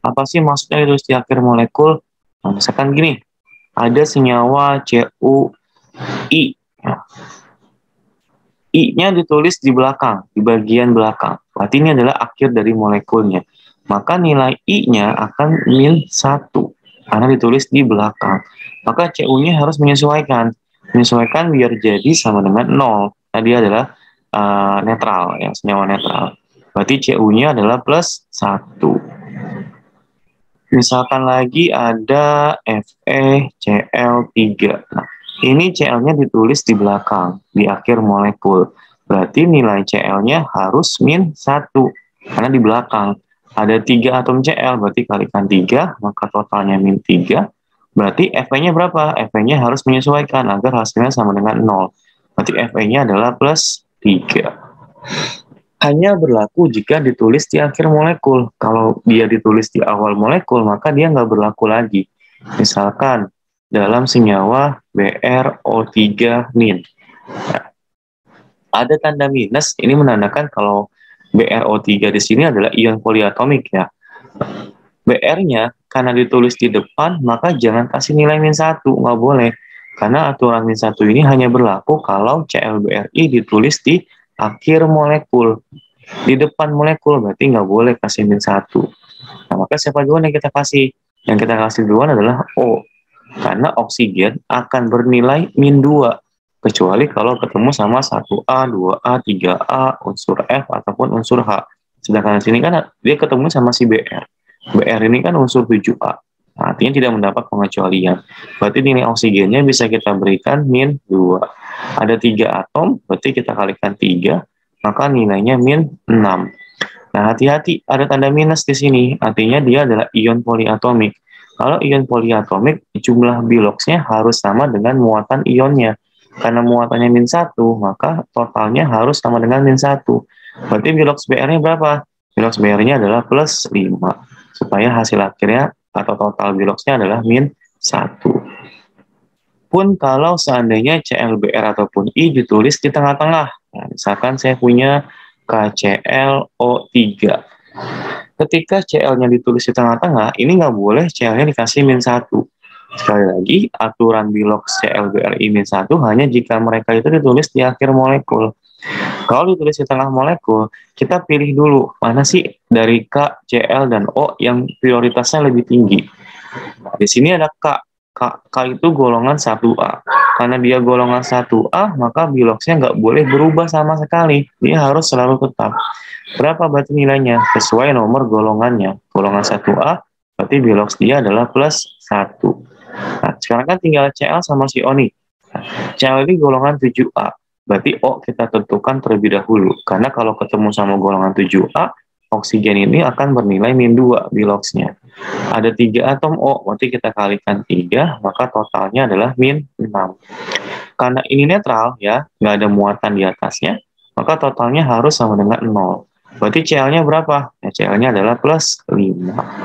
Apa sih maksudnya ditulis di akhir molekul? Nah, misalkan gini, ada senyawa CuI. Ya. I-nya ditulis di belakang, di bagian belakang. Berarti ini adalah akhir dari molekulnya. Maka nilai I-nya akan min 1, karena ditulis di belakang. Maka Cu-nya harus menyesuaikan. Menyesuaikan biar jadi sama dengan 0. Nah, dia adalah netral, ya, senyawa netral. Berarti Cu-nya adalah plus 1. Misalkan lagi ada FeCl3. Nah, ini Cl-nya ditulis di belakang, di akhir molekul. Berarti nilai Cl-nya harus min 1, karena di belakang. Ada 3 atom Cl, berarti kalikan 3, maka totalnya min 3. Berarti Fe-nya berapa? Fe-nya harus menyesuaikan agar hasilnya sama dengan 0. Berarti Fe-nya adalah plus 3. Hanya berlaku jika ditulis di akhir molekul. Kalau dia ditulis di awal molekul, maka dia nggak berlaku lagi. Misalkan dalam senyawa BrO3-nin. Nah, ada tanda minus, ini menandakan kalau BrO3 di sini adalah ion poliatomik ya. Br-nya karena ditulis di depan, maka jangan kasih nilai min 1, nggak boleh. Karena aturan min 1 ini hanya berlaku kalau ClBrI ditulis di akhir molekul. Di depan molekul, berarti nggak boleh kasih min 1. Nah, maka siapa duluan yang kita kasih? Yang kita kasih duluan adalah O. Karena oksigen akan bernilai min 2. Kecuali kalau ketemu sama 1A, 2A, 3A, unsur F, ataupun unsur H. Sedangkan di sini kan dia ketemu sama si Br. Br ini kan unsur 7A. Nah, artinya tidak mendapat pengecualian. Berarti nilai oksigennya bisa kita berikan min 2. Ada 3 atom, berarti kita kalikan 3, maka nilainya min 6. Nah, hati-hati, ada tanda minus di sini. Artinya dia adalah ion poliatomik. Kalau ion poliatomik, jumlah biloksnya harus sama dengan muatan ionnya. Karena muatannya min 1, maka totalnya harus sama dengan min 1. Berarti biloks Br-nya berapa? Biloks Br-nya adalah plus 5. Supaya hasil akhirnya atau total biloksnya adalah min 1. Pun kalau seandainya ClBr ataupun I ditulis di tengah-tengah. Nah, misalkan saya punya KClO3. Ketika Cl-nya ditulis di tengah-tengah, ini nggak boleh Cl-nya dikasih -1. Sekali lagi, aturan bilox ClBrI-1 hanya jika mereka itu ditulis di akhir molekul. Kalau ditulis di tengah molekul, kita pilih dulu mana sih dari K, Cl, dan O yang prioritasnya lebih tinggi. Nah, di sini ada K. K itu golongan 1A. Karena dia golongan 1A, maka biloxnya nggak boleh berubah sama sekali. Dia harus selalu tetap. Berapa berarti nilainya? Sesuai nomor golongannya. Golongan 1A, berarti bilox dia adalah +1. Nah, sekarang kan tinggal Cl sama si O nih. Cl ini golongan 7A. Berarti O kita tentukan terlebih dahulu. Karena kalau ketemu sama golongan 7A, oksigen ini akan bernilai -2 biloxnya. Ada 3 atom O, berarti kita kalikan 3, maka totalnya adalah -6. Karena ini netral, ya, nggak ada muatan di atasnya, maka totalnya harus sama dengan 0. Berarti Cl-nya berapa? Ya, Cl-nya adalah +5.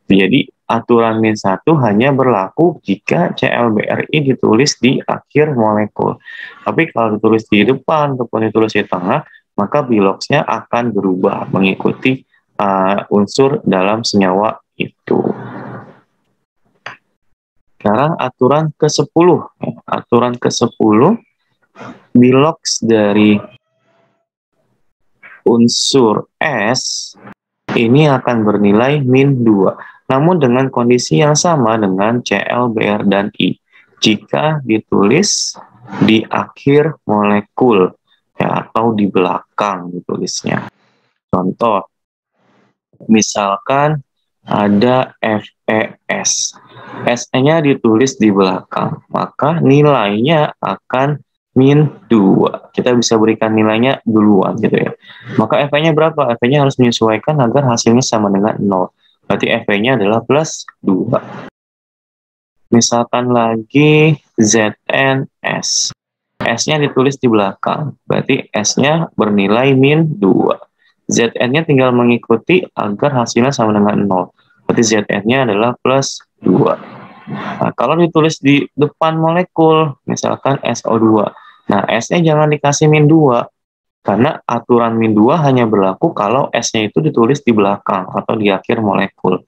Jadi, aturan -1 hanya berlaku jika ClBrI ditulis di akhir molekul. Tapi kalau ditulis di depan ataupun ditulis di tengah, maka biloxnya akan berubah mengikuti unsur dalam senyawa itu. Sekarang aturan ke-10. Aturan ke-10, bilox dari unsur S ini akan bernilai -2. Namun dengan kondisi yang sama dengan Cl, Br, dan I. Jika ditulis di akhir molekul, ya, atau di belakang ditulisnya. Contoh, misalkan ada FeS. Se-nya ditulis di belakang, maka nilainya akan -2. Kita bisa berikan nilainya duluan gitu ya. Maka Fe-nya berapa? Fe-nya harus menyesuaikan agar hasilnya sama dengan 0. Berarti Fe-nya adalah +2. Misalkan lagi ZnS. S-nya ditulis di belakang, berarti S-nya bernilai -2. Zn-nya tinggal mengikuti agar hasilnya sama dengan 0. Berarti Zn-nya adalah +2. Nah, kalau ditulis di depan molekul, misalkan SO2. Nah, S-nya jangan dikasih -2. Karena aturan -2 hanya berlaku kalau S-nya itu ditulis di belakang atau di akhir molekul.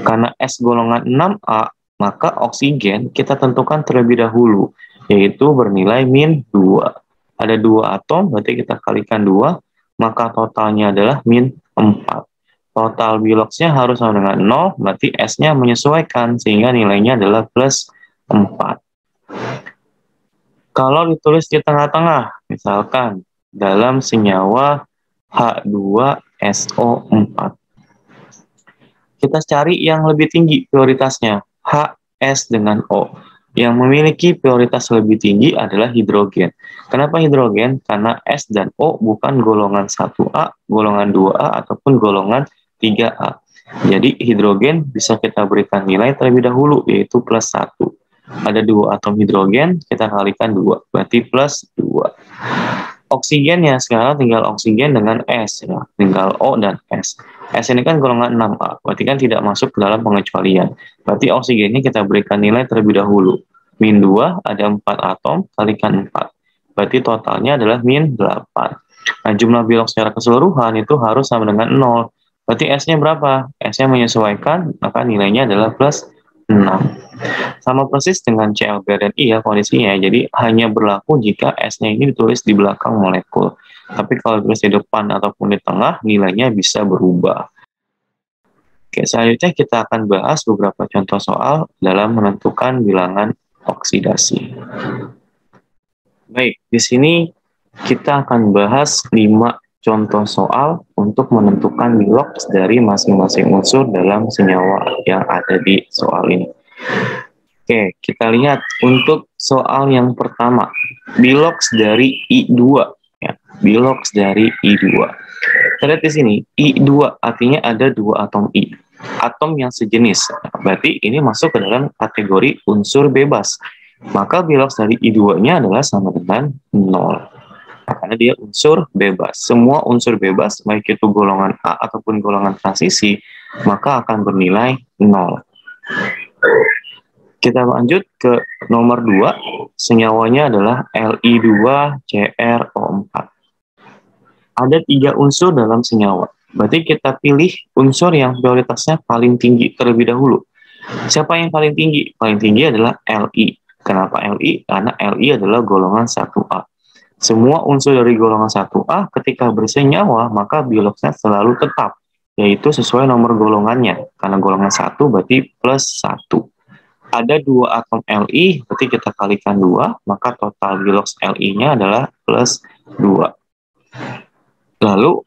Karena S golongan 6A, maka oksigen kita tentukan terlebih dahulu, yaitu bernilai -2. Ada 2 atom, berarti kita kalikan 2, maka totalnya adalah -4. Total biloxnya harus sama dengan 0, berarti S-nya menyesuaikan, sehingga nilainya adalah +4. Kalau ditulis di tengah-tengah, misalkan dalam senyawa H2SO4. Kita cari yang lebih tinggi prioritasnya, H, S, dengan O. Yang memiliki prioritas lebih tinggi adalah hidrogen. Kenapa hidrogen? Karena S dan O bukan golongan 1A, golongan 2A, ataupun golongan 3A. Jadi hidrogen bisa kita berikan nilai terlebih dahulu, yaitu +1. Ada 2 atom hidrogen, kita kalikan 2, berarti +2. Oksigennya sekarang tinggal oksigen dengan S, ya. Tinggal O dan S. S ini kan golongan 6A, berarti kan tidak masuk ke dalam pengecualian. Berarti oksigennya kita berikan nilai terlebih dahulu. -2, ada 4 atom, kalikan 4. Berarti totalnya adalah -8. Nah, jumlah bilox secara keseluruhan itu harus sama dengan 0. Berarti S-nya berapa? S-nya menyesuaikan, maka nilainya adalah +6. Sama persis dengan Cl, Br, dan I ya kondisinya. Jadi hanya berlaku jika S-nya ini ditulis di belakang molekul. Tapi kalau ditulis di depan ataupun di tengah, nilainya bisa berubah. Oke, selanjutnya kita akan bahas beberapa contoh soal dalam menentukan bilangan oksidasi. Baik, di sini kita akan bahas 5 contoh soal untuk menentukan bilox dari masing-masing unsur dalam senyawa yang ada di soal ini. Oke, kita lihat untuk soal yang pertama, bilox dari I2. Ya, bilox dari I2. Kita lihat di sini, I2 artinya ada 2 atom I. Atom yang sejenis, berarti ini masuk ke dalam kategori unsur bebas. Maka bilox dari I2-nya adalah sama dengan 0. Karena dia unsur bebas. Semua unsur bebas, baik itu golongan A ataupun golongan transisi, maka akan bernilai 0. Kita lanjut ke nomor 2, senyawanya adalah Li2CrO4. Ada 3 unsur dalam senyawa. Berarti kita pilih unsur yang prioritasnya paling tinggi terlebih dahulu. Siapa yang paling tinggi? Paling tinggi adalah Li. Kenapa Li? Karena Li adalah golongan 1A. Semua unsur dari golongan 1A ketika bersenyawa, maka biologsnya selalu tetap, yaitu sesuai nomor golongannya. Karena golongan 1 berarti plus 1. Ada 2 atom Li, berarti kita kalikan 2, maka total bilogs Li-nya adalah plus 2. Lalu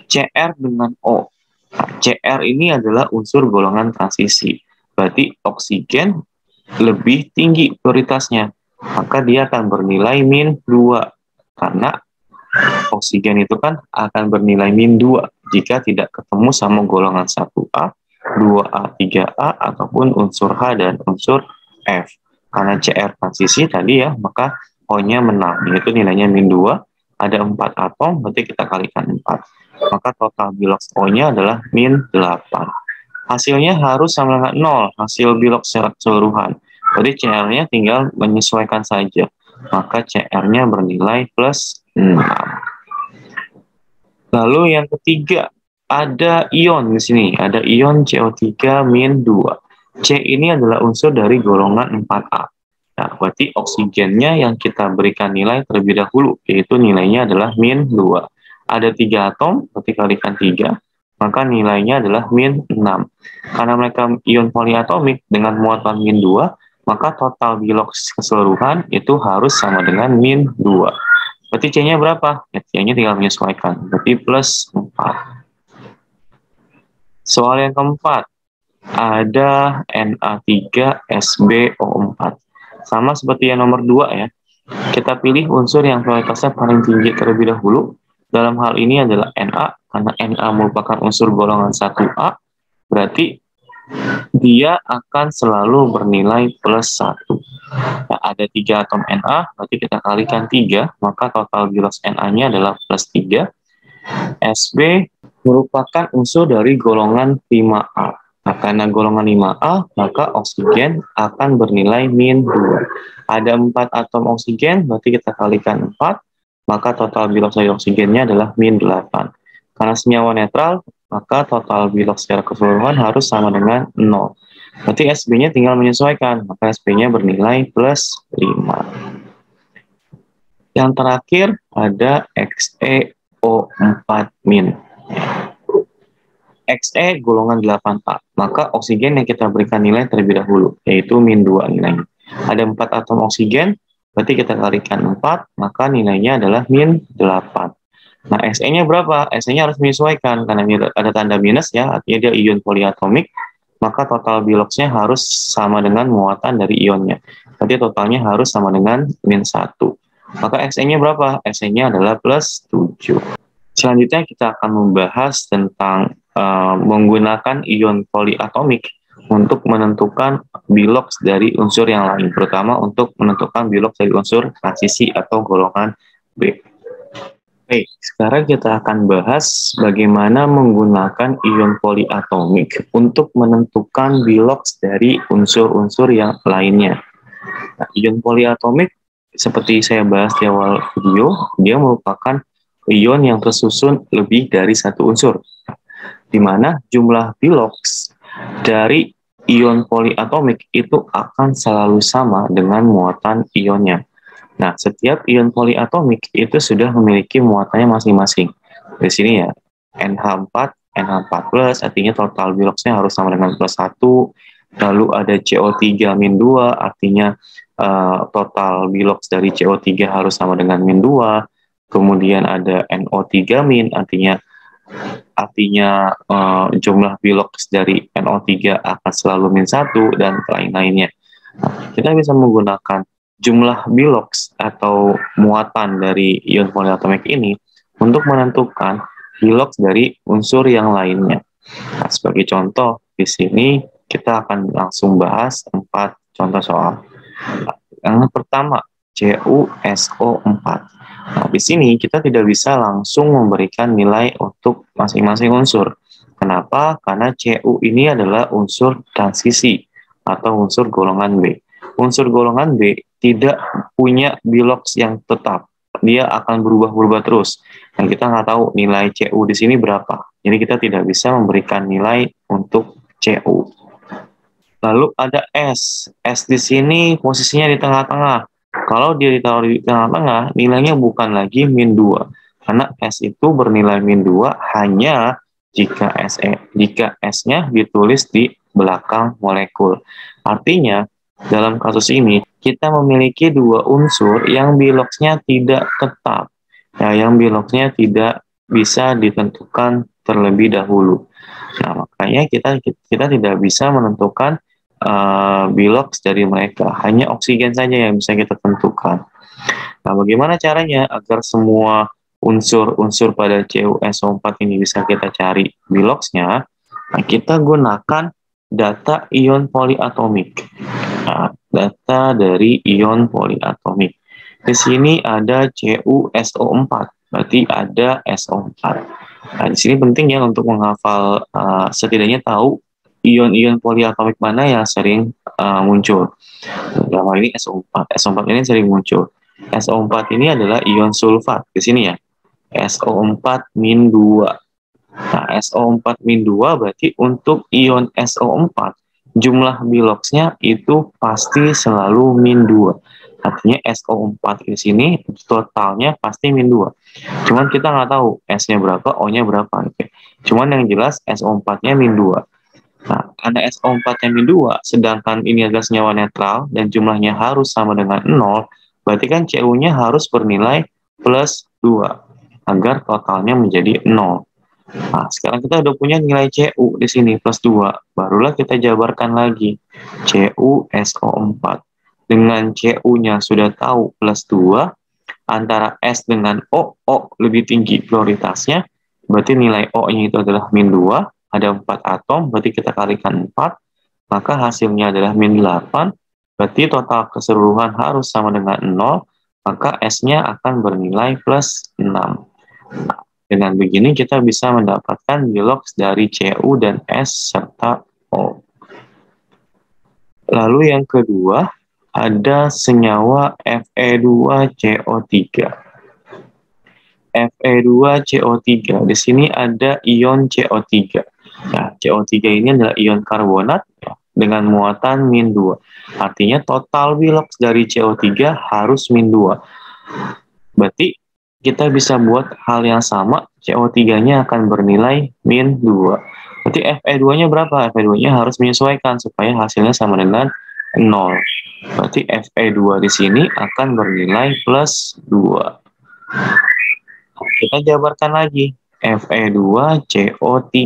Cr dengan O. Nah, Cr ini adalah unsur golongan transisi. Berarti oksigen lebih tinggi prioritasnya. Maka dia akan bernilai min 2. Karena oksigen itu kan akan bernilai min 2 jika tidak ketemu sama golongan 1A, 2A, 3A, ataupun unsur H dan unsur F. Karena Cr transisi tadi ya, maka O-nya menang. Yaitu nilainya min 2. Ada 4 atom, berarti kita kalikan 4. Maka total bilogs O-nya adalah min 8. Hasilnya harus sama dengan 0, hasil bilogs secara keseluruhan. Jadi Cr-nya tinggal menyesuaikan saja. Maka Cr-nya bernilai plus 6. Lalu yang ketiga, ada ion di sini. Ada ion CO3 min 2. C ini adalah unsur dari golongan 4A. Nah, berarti oksigennya yang kita berikan nilai terlebih dahulu, yaitu nilainya adalah min 2. Ada 3 atom, berarti kalikan 3, maka nilainya adalah min 6. Karena mereka ion poliatomik dengan muatan min 2, maka total bilogs keseluruhan itu harus sama dengan min 2. Berarti C-nya berapa? Ya, C-nya tinggal menyesuaikan, berarti plus 4. Soal yang keempat, ada Na3SbO4. Sama seperti yang nomor 2 ya. Kita pilih unsur yang prioritasnya paling tinggi terlebih dahulu. Dalam hal ini adalah Na, karena Na merupakan unsur golongan 1A, berarti dia akan selalu bernilai plus 1. Nah, ada 3 atom Na, berarti kita kalikan 3, maka total bilogs Na-nya adalah plus 3. Sb merupakan unsur dari golongan 5A. Nah, karena golongan 5A, maka oksigen akan bernilai min 2. Ada 4 atom oksigen, berarti kita kalikan 4, maka total bilogs dari oksigennya adalah min 8. Karena senyawa netral, maka total bilogs secara keseluruhan harus sama dengan 0. Berarti Sb-nya tinggal menyesuaikan, maka Sb-nya bernilai plus 5. Yang terakhir ada XeO4-. Xe golongan 8A, maka oksigen yang kita berikan nilai terlebih dahulu, yaitu min 2 nilainya. Ada 4 atom oksigen, berarti kita kalikan 4, maka nilainya adalah min 8. Nah, Xe-nya berapa? Xe-nya harus menyesuaikan, karena ada tanda minus ya, artinya dia ion poliatomik, maka total bilogsnya harus sama dengan muatan dari ionnya. Berarti totalnya harus sama dengan min 1. Maka Xe-nya berapa? Xe-nya adalah plus 7. Selanjutnya kita akan membahas tentang menggunakan ion poliatomik untuk menentukan bilogs dari unsur yang lain, terutama untuk menentukan bilogs dari unsur transisi atau golongan B. Baik, sekarang kita akan bahas bagaimana menggunakan ion poliatomik untuk menentukan bilogs dari unsur-unsur yang lainnya. Nah, ion poliatomik, seperti saya bahas di awal video, dia merupakan ion yang tersusun lebih dari satu unsur, di mana jumlah bilogs dari ion poliatomik itu akan selalu sama dengan muatan ionnya. Nah, setiap ion poliatomik itu sudah memiliki muatannya masing-masing. Di sini ya, NH4, NH4+, artinya total bilogsnya harus sama dengan plus 1. Lalu ada CO3-2, artinya total bilogs dari CO3 harus sama dengan min 2. Kemudian ada NO3-, artinya jumlah bilogs dari NO3 akan selalu min 1 dan lain-lainnya. Nah, kita bisa menggunakan jumlah bilogs atau muatan dari ion poliatomik ini untuk menentukan bilogs dari unsur yang lainnya. Nah, sebagai contoh, di sini kita akan langsung bahas 4 contoh soal. Yang pertama, CuSO4. Nah, di sini kita tidak bisa langsung memberikan nilai untuk masing-masing unsur. Kenapa? Karena Cu ini adalah unsur transisi atau unsur golongan B. Unsur golongan B tidak punya bilogs yang tetap. dia akan berubah-ubah terus. Dan kita nggak tahu nilai CU di sini berapa. Jadi kita tidak bisa memberikan nilai untuk CU. Lalu ada S. S di sini posisinya di tengah-tengah. Kalau dia ditaruh di tengah-tengah, nilainya bukan lagi min 2. Karena S itu bernilai min 2 hanya jika S-nya ditulis di belakang molekul. Artinya, dalam kasus ini, kita memiliki dua unsur yang biloxnya tidak tetap. Ya, yang biloxnya tidak bisa ditentukan terlebih dahulu. Nah, makanya kita tidak bisa menentukan bilox dari mereka. Hanya oksigen saja yang bisa kita tentukan. Nah, bagaimana caranya agar semua unsur-unsur pada CuSO4 ini bisa kita cari biloxnya? Nah, kita gunakan data ion poliatomik. Nah, data dari ion poliatomik. Di sini ada CuSO4, berarti ada SO4. Nah, di sini penting ya untuk menghafal, setidaknya tahu ion-ion poliatomik mana yang sering muncul. Dalam hal ini SO4. SO4 ini sering muncul. SO4 ini adalah ion sulfat di sini ya. SO4-2. Nah, SO4-2 berarti untuk ion SO4 jumlah biloxnya itu pasti selalu min 2. Artinya SO4 di sini totalnya pasti min 2. Cuman kita nggak tahu S-nya berapa, O-nya berapa. Oke. Cuman yang jelas SO4-nya min 2. Nah, karena SO4-nya min 2, sedangkan ini adalah senyawa netral dan jumlahnya harus sama dengan 0, berarti kan CU-nya harus bernilai plus 2 agar totalnya menjadi 0. Nah, sekarang kita udah punya nilai CU di sini plus 2, barulah kita jabarkan lagi CuSO4. Dengan CU-nya sudah tahu plus 2, antara S dengan O lebih tinggi prioritasnya, berarti nilai O-nya itu adalah min 2, ada 4 atom, berarti kita kalikan 4, maka hasilnya adalah min 8, berarti total keseluruhan harus sama dengan 0, maka S-nya akan bernilai plus 6. Nah, dengan begini kita bisa mendapatkan bilox dari Cu dan S serta O. Lalu yang kedua, ada senyawa Fe2CO3. Fe2CO3, di sini ada ion CO3. Nah, CO3 ini adalah ion karbonat ya, dengan muatan min 2. Artinya total bilox dari CO3 harus min 2. Berarti kita bisa buat hal yang sama, CO3-nya akan bernilai min 2. Berarti Fe2-nya berapa? Fe2-nya harus menyesuaikan supaya hasilnya sama dengan 0. Berarti Fe2 di sini akan bernilai plus 2. Kita jabarkan lagi. Fe2CO3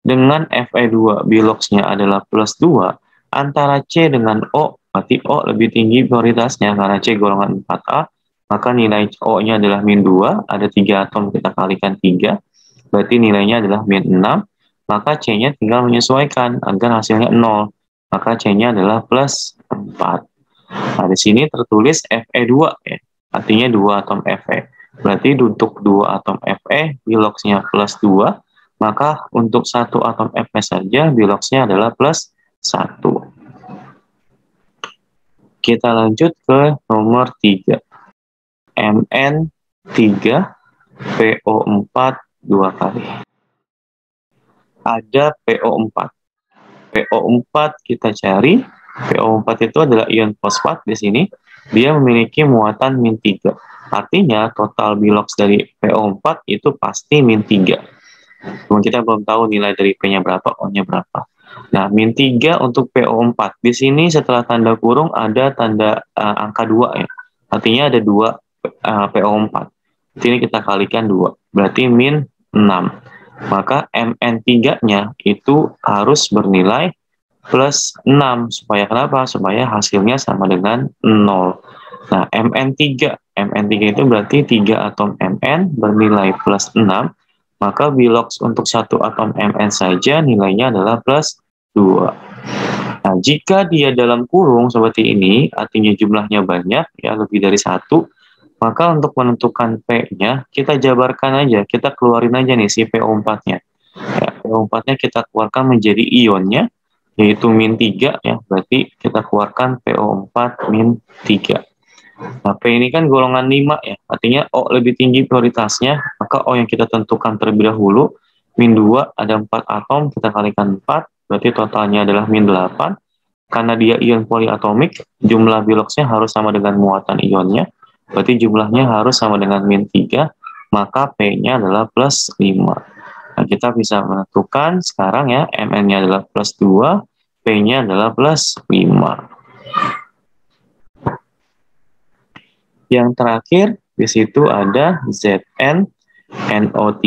dengan Fe2 biloxnya adalah plus 2, antara C dengan O, berarti O lebih tinggi prioritasnya karena C golongan 4A, maka nilai O-nya adalah min 2, ada 3 atom kita kalikan 3, berarti nilainya adalah min 6, maka C-nya tinggal menyesuaikan agar hasilnya 0, maka C-nya adalah plus 4. Nah, di sini tertulis Fe2 ya, artinya 2 atom Fe. Berarti untuk 2 atom Fe, biloxnya plus 2, maka untuk 1 atom Fe saja, biloxnya adalah plus 1. Kita lanjut ke nomor 3. Mn3PO4 2 kali. Ada PO4. PO4 kita cari. PO4 itu adalah ion fosfat di sini. Dia memiliki muatan min 3. Artinya total bilox dari PO4 itu pasti min 3. Cuma kita belum tahu nilai dari P-nya berapa, O-nya berapa. Nah, min 3 untuk PO4. Di sini setelah tanda kurung ada tanda angka 2 ya. Artinya ada 2 PO4. Di sini kita kalikan 2. Berarti min 6. Maka Mn3-nya itu harus bernilai plus 6. Supaya kenapa? Supaya hasilnya sama dengan 0. Nah, Mn3 itu berarti 3 atom Mn bernilai plus 6, maka bilox untuk 1 atom Mn saja nilainya adalah plus 2. Nah, jika dia dalam kurung seperti ini, artinya jumlahnya banyak, ya lebih dari 1, maka untuk menentukan P-nya, kita jabarkan aja, kita keluarin aja nih si PO4-nya. Ya, PO4-nya kita keluarkan menjadi ionnya, yaitu min 3, ya, berarti kita keluarkan PO4 min 3. Nah, P ini kan golongan 5 ya, artinya O lebih tinggi prioritasnya, maka O yang kita tentukan terlebih dahulu, min 2, ada 4 atom, kita kalikan 4, berarti totalnya adalah min 8. Karena dia ion poliatomik, jumlah biloxnya harus sama dengan muatan ionnya, berarti jumlahnya harus sama dengan min 3, maka P-nya adalah plus 5. Nah, kita bisa menentukan sekarang ya, Mn-nya adalah plus 2, P-nya adalah plus 5. Yang terakhir, di situ ada Zn NO3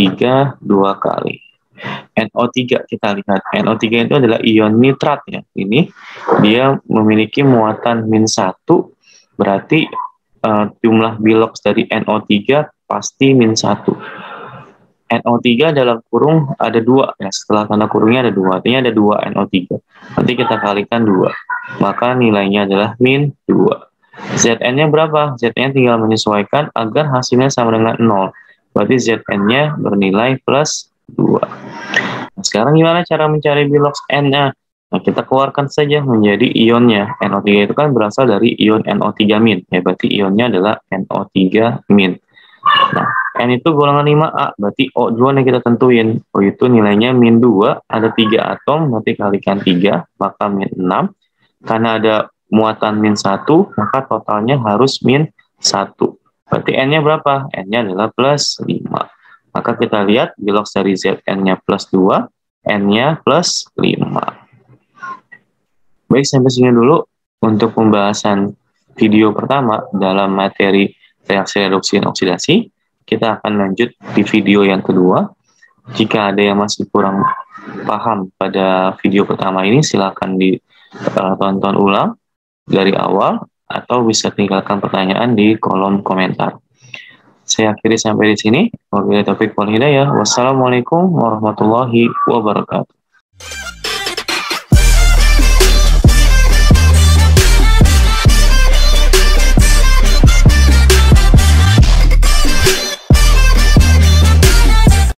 2 kali. NO3 kita lihat. NO3 itu adalah ion nitrat ya. Ini dia memiliki muatan min 1, berarti jumlah bilox dari NO3 pasti min 1. NO3 dalam kurung ada 2 ya, setelah tanda kurungnya ada 2, artinya ada 2 NO3. Nanti kita kalikan 2, maka nilainya adalah min 2. Zn-nya berapa? Zn-nya tinggal menyesuaikan agar hasilnya sama dengan 0. Berarti Zn-nya bernilai plus 2. Nah, sekarang gimana cara mencari bilox N-nya? Nah, kita keluarkan saja menjadi ionnya. NO3 itu kan berasal dari ion NO3 min. Ya, berarti ionnya adalah NO3 min. Nah, N itu golongan 5A, berarti O2 yang kita tentuin. O itu nilainya min 2, ada 3 atom, berarti kalikan 3, maka min 6. Karena ada muatan min 1, maka totalnya harus min 1. Berarti N-nya berapa? N-nya adalah plus 5. Maka kita lihat bilox dari Zn-nya plus 2, N-nya plus 5. Baik, sampai sini dulu untuk pembahasan video pertama dalam materi reaksi reduksi dan oksidasi. Kita akan lanjut di video yang kedua. Jika ada yang masih kurang paham pada video pertama ini, silakan ditonton ulang dari awal, atau bisa tinggalkan pertanyaan di kolom komentar. Saya akhiri sampai di sini. Wabillahi taufiq wal hidayah. Wassalamualaikum warahmatullahi wabarakatuh.